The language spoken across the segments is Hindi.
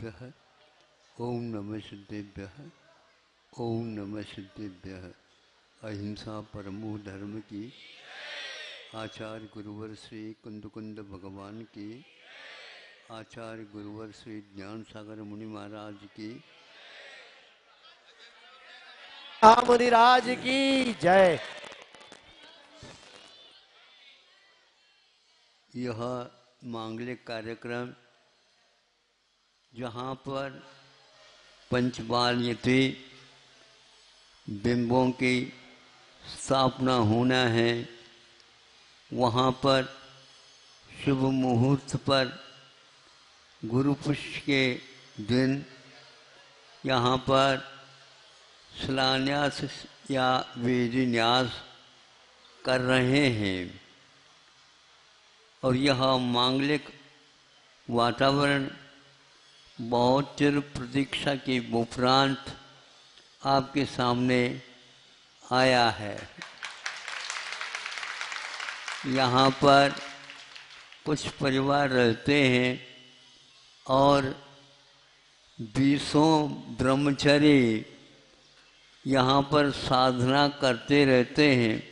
सिद्धेभ्यः ओम नमः सिद्धेभ्यः ओम नमः सिद्धेभ्यः। अहिंसा परमो धर्म की, आचार्य गुरुवर श्री कुंद भगवान की, आचार्य गुरुवर श्री ज्ञान सागर मुनि महाराज की, मुनिराज की जय। यह मांगलिक कार्यक्रम जहाँ पर पंचबाल्यते बिंबों की स्थापना होना है, वहाँ पर शुभ मुहूर्त पर गुरु पुष्य के दिन यहाँ पर शिलान्यास या वेदन्यास कर रहे हैं। और यह मांगलिक वातावरण बहुत चिर प्रतीक्षा के उपरांत आपके सामने आया है। यहाँ पर कुछ परिवार रहते हैं और 20 ब्रह्मचारी यहाँ पर साधना करते रहते हैं।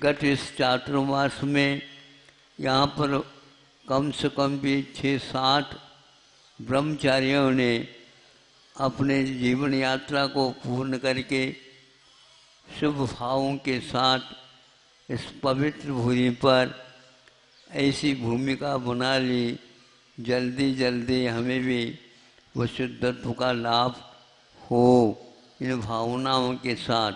गत इस चातुर्मास में यहाँ पर कम से कम भी 6-7 ब्रह्मचारियों ने अपने जीवन यात्रा को पूर्ण करके शुभ भावों के साथ इस पवित्र भूमि पर ऐसी भूमिका बना ली, जल्दी जल्दी हमें भी वो शुद्धत्व का लाभ हो। इन भावनाओं के साथ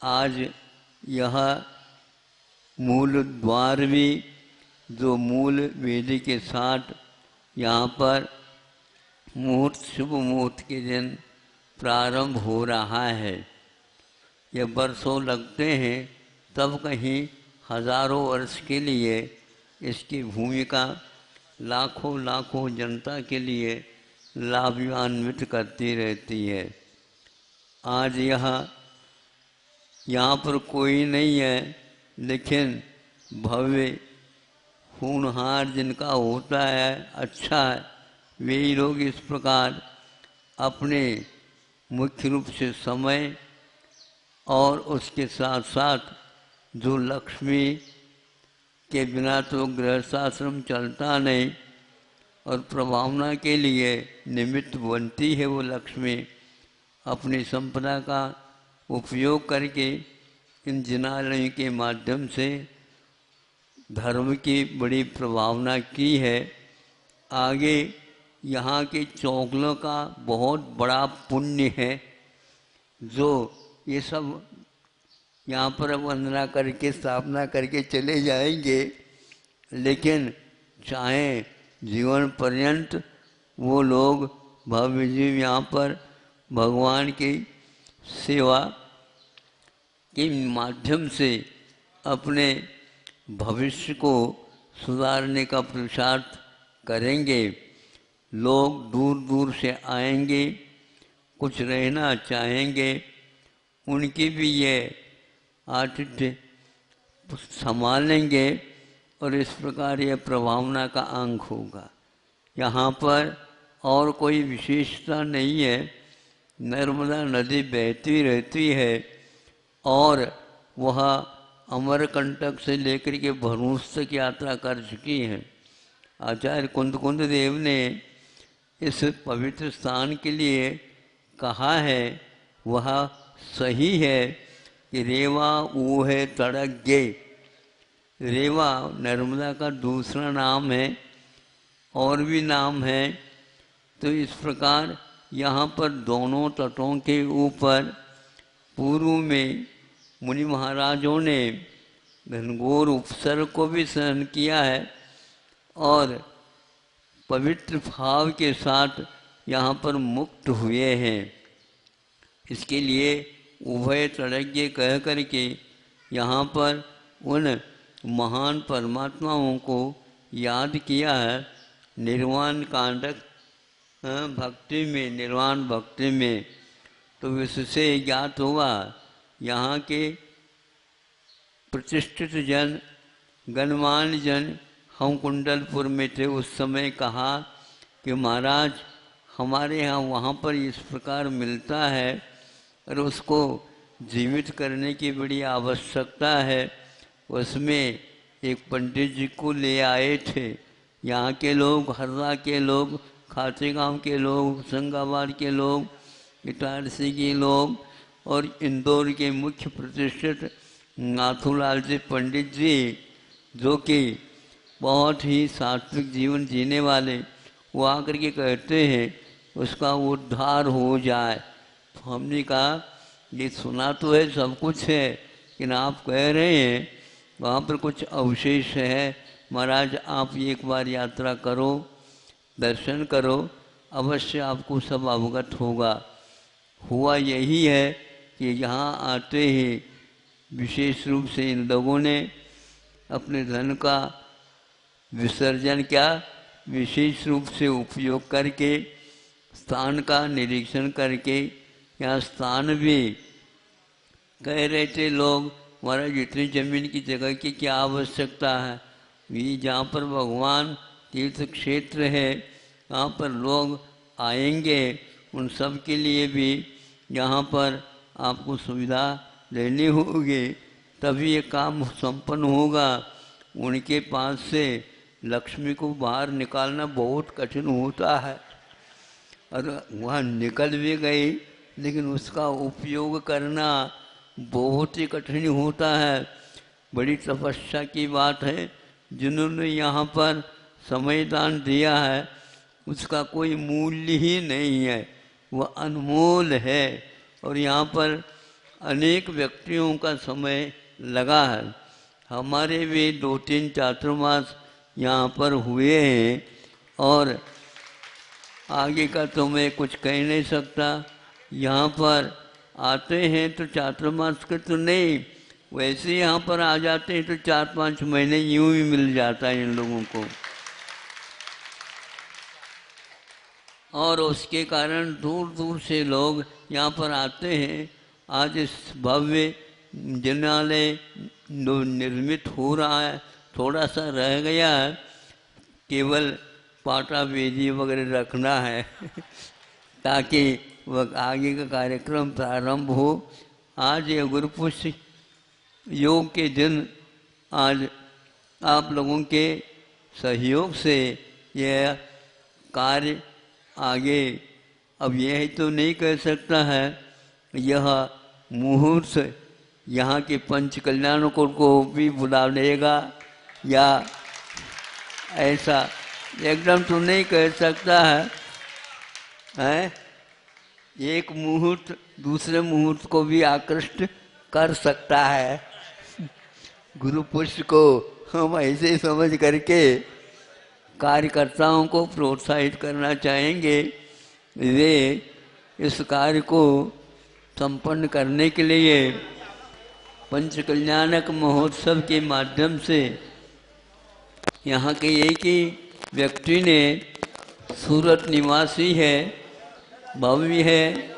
आज यह मूल द्वार भी जो मूल वेदी के साथ यहाँ पर मुहूर्त शुभ मुहूर्त के दिन प्रारंभ हो रहा है। ये वर्षों लगते हैं, तब कहीं हजारों वर्ष के लिए इसकी भूमिका लाखों लाखों जनता के लिए लाभान्वित करती रहती है। आज यहाँ पर कोई नहीं है, लेकिन भव्य होनहार जिनका होता है, अच्छा है, वे लोग इस प्रकार अपने मुख्य रूप से समय और उसके साथ साथ जो लक्ष्मी के बिना तो गृहस्थाश्रम चलता नहीं, और प्रभावना के लिए निमित्त बनती है वो लक्ष्मी, अपनी संपदा का उपयोग करके इन जिनालयों के माध्यम से धर्म की बड़ी प्रभावना की है। आगे यहाँ के चौगलों का बहुत बड़ा पुण्य है, जो ये सब यहाँ पर वंदना करके स्थापना करके चले जाएंगे, लेकिन चाहे जीवन पर्यंत वो लोग भव्य जीव यहाँ पर भगवान की सेवा के माध्यम से अपने भविष्य को सुधारने का पुरुषार्थ करेंगे। लोग दूर दूर से आएंगे, कुछ रहना चाहेंगे, उनकी भी ये आतिथ्य संभालेंगे और इस प्रकार ये प्रभावना का अंग होगा। यहाँ पर और कोई विशेषता नहीं है। नर्मदा नदी बहती रहती है और वह अमरकंटक से लेकर के भरूच तक यात्रा कर चुकी है। आचार्य कुंद देव ने इस पवित्र स्थान के लिए कहा है, वह सही है कि रेवा ऊहे तड़ग्गे। रेवा नर्मदा का दूसरा नाम है, और भी नाम है। तो इस प्रकार यहाँ पर दोनों तटों के ऊपर पूर्व में मुनि महाराजों ने घनघोर उपसर्ग को भी सहन किया है और पवित्र भाव के साथ यहाँ पर मुक्त हुए हैं। इसके लिए उभय तड़ग्गे कह करके यहाँ पर उन महान परमात्माओं को याद किया है। निर्वाण कांडक भक्ति में, निर्वाण भक्ति में तो इससे ज्ञात हुआ, यहाँ के प्रतिष्ठित जन, गणमान्य जन हम कुंडलपुर में थे उस समय कहा कि महाराज हमारे यहाँ वहाँ पर इस प्रकार मिलता है और उसको जीवित करने की बड़ी आवश्यकता है। उसमें एक पंडित जी को ले आए थे। यहाँ के लोग, हरदा के लोग, खातेगांव के लोग, होशंगाबाद के लोग, इटारसी के लोग और इंदौर के मुख्य प्रतिष्ठित नाथूलाल जी पंडित जी, जो कि बहुत ही सात्विक जीवन जीने वाले, वो आकर के कहते हैं उसका उद्धार हो जाए। तो हमने कहा ये सुना तो है, सब कुछ है, लेकिन आप कह रहे हैं वहाँ पर कुछ अवशेष है। महाराज आप एक बार यात्रा करो, दर्शन करो, अवश्य आपको सब अवगत होगा। हुआ यही है कि यहाँ आते ही विशेष रूप से इन लोगों ने अपने धन का विसर्जन क्या विशेष रूप से उपयोग करके स्थान का निरीक्षण करके, यहाँ स्थान भी कह रहे थे लोग, महाराज इतनी जमीन की जगह की क्या आवश्यकता है, ये जहाँ पर भगवान तीर्थ क्षेत्र है यहाँ पर लोग आएंगे, उन सब के लिए भी यहाँ पर आपको सुविधा लेनी होगी, तभी ये काम संपन्न होगा। उनके पास से लक्ष्मी को बाहर निकालना बहुत कठिन होता है और वहाँ निकल भी गई, लेकिन उसका उपयोग करना बहुत ही कठिन होता है। बड़ी तपस्या की बात है। जिन्होंने यहाँ पर समय दान दिया है उसका कोई मूल्य ही नहीं है, वह अनमोल है। और यहाँ पर अनेक व्यक्तियों का समय लगा है। हमारे भी 2-3 चातुर्मास यहाँ पर हुए हैं और आगे का तो मैं कुछ कह नहीं सकता। यहाँ पर आते हैं तो चातुर्मास के तो नहीं, वैसे यहाँ पर आ जाते हैं तो 4-5 महीने यूं ही मिल जाता है इन लोगों को। और उसके कारण दूर दूर से लोग यहाँ पर आते हैं। आज इस भव्य जिनालय निर्मित हो रहा है, थोड़ा सा रह गया है, केवल पाटा वेदी वगैरह रखना है ताकि वह आगे का कार्यक्रम प्रारंभ हो। आज ये गुरुपुष्य योग के दिन आज आप लोगों के सहयोग से यह कार्य आगे, अब यह तो नहीं कह सकता है, यह मुहूर्त यहाँ के पंच कल्याणकों को भी बुला लेगा या ऐसा एकदम तो नहीं कह सकता है। एक मुहूर्त दूसरे मुहूर्त को भी आकृष्ट कर सकता है। गुरु पुष्य को हम ऐसे समझ करके कार्यकर्ताओं को प्रोत्साहित करना चाहेंगे, वे इस कार्य को संपन्न करने के लिए पंच कल्याणक महोत्सव के माध्यम से यहाँ के एक ही व्यक्ति ने, सूरत निवासी है, भव्य है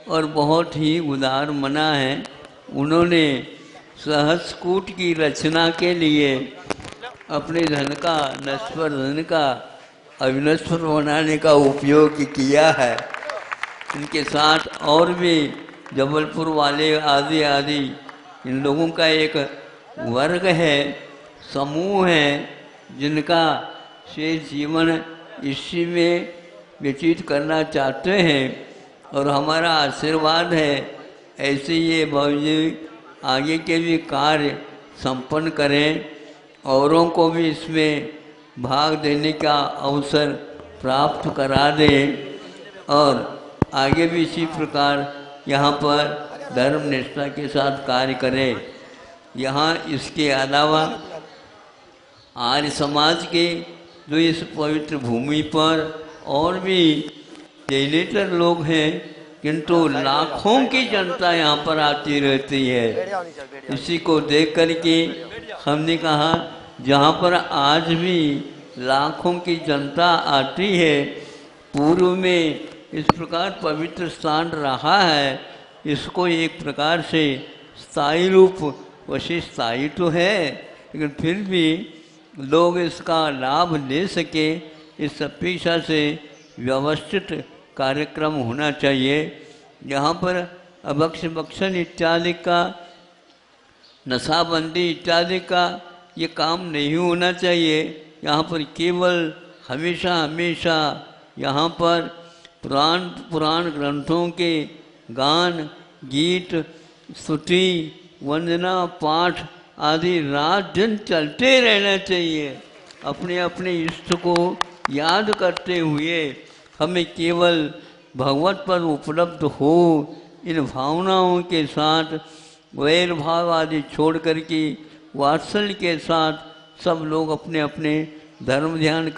और बहुत ही उदार मना है, उन्होंने सहस्रकूट की रचना के लिए अपने धन का, नश्वर धन का अविनश्वर बनाने का उपयोग किया है। इनके साथ और भी जबलपुर वाले आदि आदि इन लोगों का एक वर्ग है, समूह है, जिनका शेष जीवन इसी में व्यतीत करना चाहते हैं और हमारा आशीर्वाद है ऐसे ये भव्य आगे के भी कार्य संपन्न करें, औरों को भी इसमें भाग देने का अवसर प्राप्त करा दें और आगे भी इसी प्रकार यहाँ पर धर्म निष्ठा के साथ कार्य करें। यहाँ इसके अलावा आर्य समाज के जो इस पवित्र भूमि पर और भी ज़्यादातर लोग हैं, किंतु लाखों की जनता यहाँ पर आती रहती है। इसी को देख करके हमने कहा जहाँ पर आज भी लाखों की जनता आती है, पूर्व में इस प्रकार पवित्र स्थान रहा है, इसको एक प्रकार से स्थायी रूप, वैसे स्थायी तो है लेकिन फिर भी लोग इसका लाभ ले सके, इस अपेक्षा से व्यवस्थित कार्यक्रम होना चाहिए। यहाँ पर अभक्ष भक्षण इत्यादि का, नशाबंदी इत्यादि का ये काम नहीं होना चाहिए। यहाँ पर केवल हमेशा हमेशा यहाँ पर पुराण ग्रंथों के गान, गीत, स्तुति, वंदना, पाठ आदि रात दिन चलते रहना चाहिए। अपने अपने इष्ट को याद करते हुए हमें केवल भगवत पर उपलब्ध हो, इन भावनाओं के साथ वैर भाव आदि छोड़ करके वात्सल्य के साथ सब लोग अपने अपने धर्म ध्यान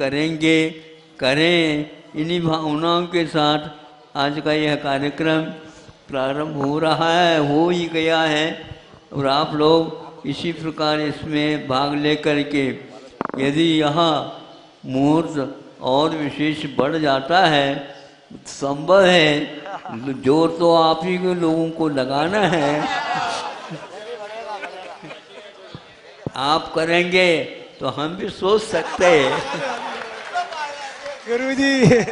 करें। इन्हीं भावनाओं के साथ आज का यह कार्यक्रम प्रारंभ हो रहा है, हो ही गया है। और आप लोग इसी प्रकार इसमें भाग लेकर के यदि यहाँ मुहूर्त और विशेष बढ़ जाता है, संभव है, जोर तो आप ही के लोगों को लगाना है। आप करेंगे तो हम भी सोच सकते हैं। गुरुजी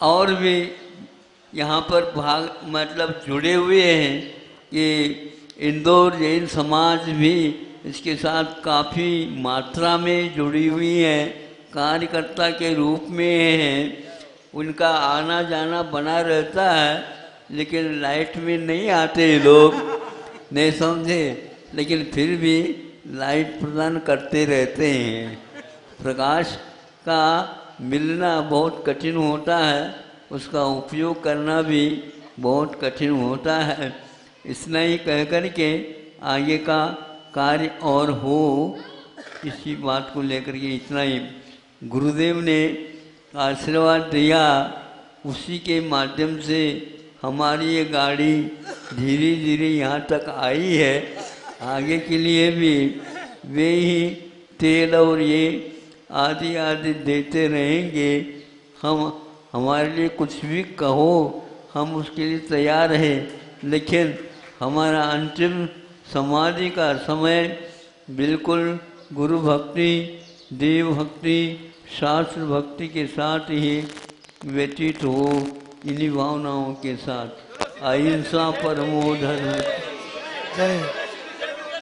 और भी यहाँ पर भाग मतलब जुड़े हुए हैं कि इंदौर जैन समाज भी इसके साथ काफ़ी मात्रा में जुड़ी हुई है, कार्यकर्ता के रूप में है। उनका आना जाना बना रहता है, लेकिन लाइट में नहीं आते लोग, नहीं समझे, लेकिन फिर भी लाइट प्रदान करते रहते हैं। प्रकाश का मिलना बहुत कठिन होता है, उसका उपयोग करना भी बहुत कठिन होता है। इतना ही कह कर के आगे का कार्य और हो, इसी बात को लेकर के इतना ही गुरुदेव ने आशीर्वाद दिया, उसी के माध्यम से हमारी ये गाड़ी धीरे धीरे यहाँ तक आई है। आगे के लिए भी वे ही तेल और ये आदि आदि देते रहेंगे। हम हमारे लिए कुछ भी कहो, हम उसके लिए तैयार हैं, लेकिन हमारा अंतिम समाधि का समय बिल्कुल गुरु भक्ति, देव भक्ति, शास्त्र भक्ति के साथ ही व्यतीत हो, इन्हीं भावनाओं के साथ। अहिंसा परमो धर्म। जय